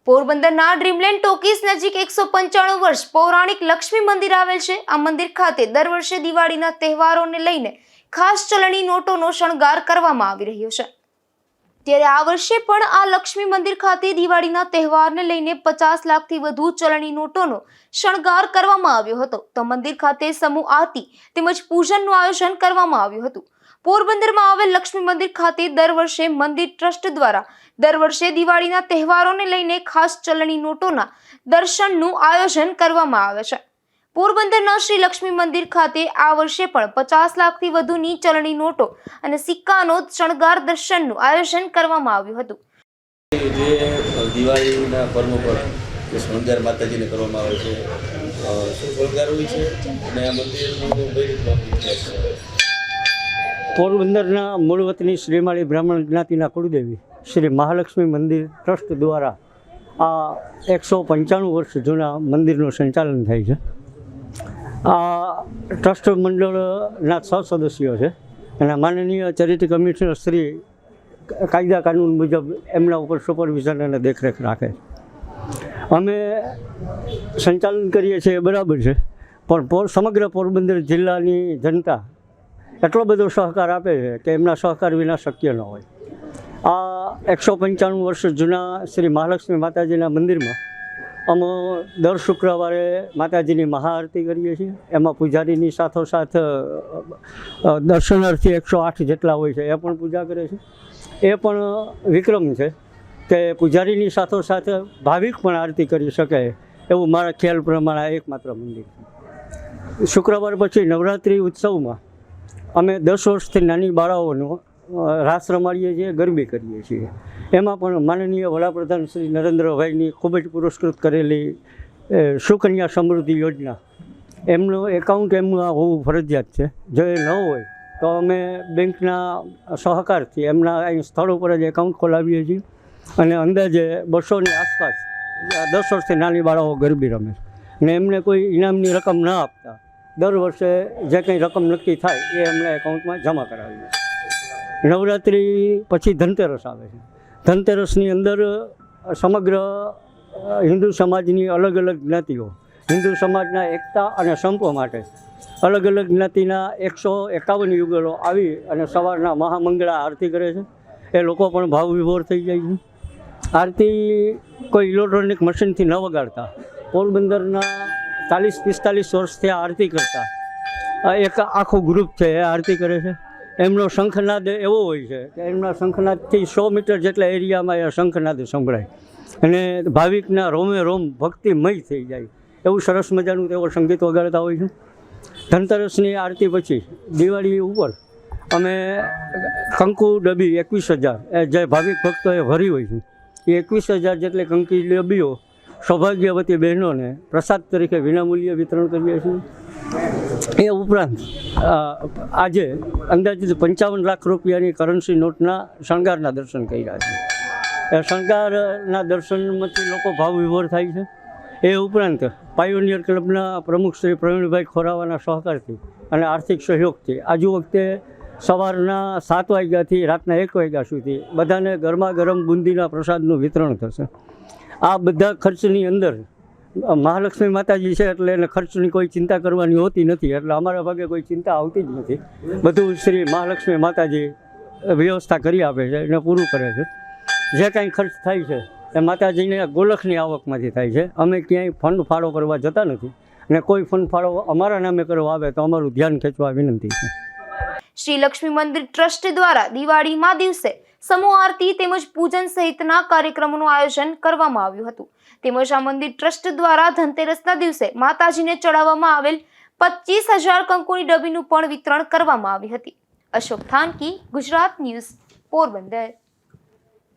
પોરબંદરના Dreamland talkies નજીક 195 વર્ષ પૌરાણિક લક્ષ્મી મંદિર આવેલ છે। આ મંદિર ખાતે દર વર્ષે દિવાળીના તહેવારોને લઈને ખાસ ચલણી નોટોનો શણગાર કરવામાં આવી રહ્યો છે। ત્યારે આ વર્ષે પણ આ લક્ષ્મી મંદિર ખાતે દિવાળીના તહેવારને લઈને 50 લાખથી વધુ ચલણી નોટોનો શણગાર કરવામાં આવ્યો હતો। તો મંદિર ખાતે સમૂહ આરતી તેમજ પૂજનનું આયોજન કરવામાં આવ્યું હતું। પોરબંદરમાં આવેલ લક્ષ્મી મંદિર ખાતે દર વર્ષે મંદિર ટ્રસ્ટ દ્વારા દર વર્ષે દિવાળીના તહેવારોને લઈને ખાસ ચલણી નોટોના દર્શનનું આયોજન કરવામાં આવે છે। પોરબંદરના શ્રી લક્ષ્મી મંદિર ખાતે આ વર્ષે પણ 50 લાખથી વધુની ચલણી નોટો અને સિક્કાનો શણગાર દર્શનનું આયોજન કરવામાં આવ્યું હતું। જે દિવાળીના પર્વ પર જે શણગાર માતાજીને કરવામાં આવે છે, શું શણગાર હોય છે અને આ મંદિરનો કઈ રીતનો ઇતિહાસ છે? પોરબંદરના મૂળ વતની શ્રીમાળી બ્રાહ્મણ જ્ઞાતિના કુળદેવી શ્રી મહાલક્ષ્મી મંદિર ટ્રસ્ટ દ્વારા આ 195 વર્ષ જૂના મંદિરનું સંચાલન થાય છે। આ ટ્રસ્ટ મંડળના 6 સદસ્યો છે અને માનનીય ચેરિટી કમિશનર શ્રી કાયદા કાનૂન મુજબ એમના ઉપર સુપરવિઝન અને દેખરેખ રાખે છે। અમે સંચાલન કરીએ છીએ બરાબર છે, પણ સમગ્ર પોરબંદર જિલ્લાની જનતા એટલો બધો સહકાર આપે છે કે એમના સહકાર વિના શક્ય ન હોય। આ 195 વર્ષ જૂના શ્રી મહાલક્ષ્મી માતાજીના મંદિરમાં અમે દર શુક્રવારે માતાજીની મહાઆરતી કરીએ છીએ। એમાં પૂજારીની સાથોસાથ દર્શનાર્થી 108 જેટલા હોય છે એ પણ પૂજા કરે છે। એ પણ વિક્રમ છે કે પૂજારીની સાથોસાથ ભાવિક પણ આરતી કરી શકે એવું મારા ખ્યાલ પ્રમાણે એકમાત્ર મંદિર છે। શુક્રવાર પછી નવરાત્રિ ઉત્સવમાં અમે 10 વર્ષથી નાની બાળાઓનો રાસ રમાડીએ છીએ, ગરબી કરીએ છીએ। એમાં પણ માનનીય વડાપ્રધાન શ્રી નરેન્દ્રભાઈની ખૂબ જ પુરસ્કૃત કરેલી સુકન્યા સમૃદ્ધિ યોજના એમનું એકાઉન્ટ એમનું હોવું ફરજિયાત છે। જો એ ન હોય તો અમે બેંકના સહકારથી એમના અહીં સ્થળ ઉપર જ એકાઉન્ટ ખોલાવીએ છીએ અને અંદાજે 200ની આસપાસ 10 વર્ષથી નાની બાળાઓ ગરબી રમે છે અને એમને કોઈ ઇનામની રકમ ન આપતા દર વર્ષે જે કંઈ રકમ નક્કી થાય એ એમના એકાઉન્ટમાં જમા કરાવીએ છીએ। નવરાત્રિ પછી ધનતેરસ આવે છે। ધનતેરસની અંદર સમગ્ર હિન્દુ સમાજની અલગ અલગ જ્ઞાતિઓ હિન્દુ સમાજના એકતા અને સંપ માટે અલગ અલગ જ્ઞાતિના 151 યુગલો આવી અને સવારના મહામંગળા આરતી કરે છે। એ લોકો પણ ભાવ વિભોર થઈ જાય છે। આરતી કોઈ ઇલેક્ટ્રોનિક મશીનથી ન વગાડતા પોરબંદરના 40-45 વર્ષથી આરતી કરતા એક આખું ગ્રુપ છે એ આરતી કરે છે। એમનો શંખનાદ એવો હોય છે કે એમના શંખનાદથી 100 મીટર જેટલા એરિયામાં એ શંખનાદ સંભળાય અને ભાવિકના રોમે રોમ ભક્તિમય થઈ જાય એવું સરસ મજાનું તેઓ સંગીત વગાડતા હોય છે। ધનતેરસની આરતી પછી દિવાળી ઉપર અમે કંકુ ડબ્બી 21,000 જે ભાવિક ભક્તોએ ભરી હોય છે એ 21,000 જેટલી કંકી ડબ્બીઓ સૌભાગ્યવતી બહેનોને પ્રસાદ તરીકે વિનામૂલ્યે વિતરણ કરીએ છીએ। એ ઉપરાંત આજે અંદાજિત 55 લાખ રૂપિયાની કરન્સી નોટના શણગારના દર્શન કર્યા છે। એ શણગારના દર્શનમાંથી લોકો ભાવ વિભોર થાય છે। એ ઉપરાંત પાયોનિયર ક્લબના પ્રમુખ શ્રી પ્રવીણભાઈ ખોરાવાના સહકારથી અને આર્થિક સહયોગથી આજુ વખતે સવારના 7 વાગ્યાથી રાતના 1 વાગ્યા સુધી બધાને ગરમા ગરમ બુંદીના પ્રસાદનું વિતરણ થશે। આ બધા ખર્ચની અંદર મહાલક્ષ્મી માતાજી છે એટલે એને ખર્ચની કોઈ ચિંતા કરવાની હોતી નથી, એટલે અમારા ભાગે કોઈ ચિંતા આવતી જ નથી। બધું શ્રી મહાલક્ષ્મી માતાજી વ્યવસ્થા કરી આપે છે અને પૂરું કરે છે। જે કાંઈ ખર્ચ થાય છે એ માતાજીને ગોલખની આવકમાંથી થાય છે। અમે ક્યાંય ફંડ ફાળો કરવા જતા નથી અને કોઈ ફંડ ફાળો અમારા નામે કરવા આવે તો અમારું ધ્યાન ખેંચવા વિનંતી છે। શ્રી લક્ષ્મી મંદિર ટ્રસ્ટ દ્વારા દિવાળીમાં દિવસે સમૂહ આરતી તેમજ પૂજન સહિતના કાર્યક્રમોનું આયોજન કરવામાં આવ્યું હતું। તેમજ આ મંદિર ટ્રસ્ટ દ્વારા ધનતેરસના દિવસે માતાજીને ચડાવવામાં આવેલ 25,000 કંકુની ડબ્બીનું પણ વિતરણ કરવામાં આવી હતી। અશોક થાનકી, ગુજરાત ન્યૂઝ, પોરબંદર।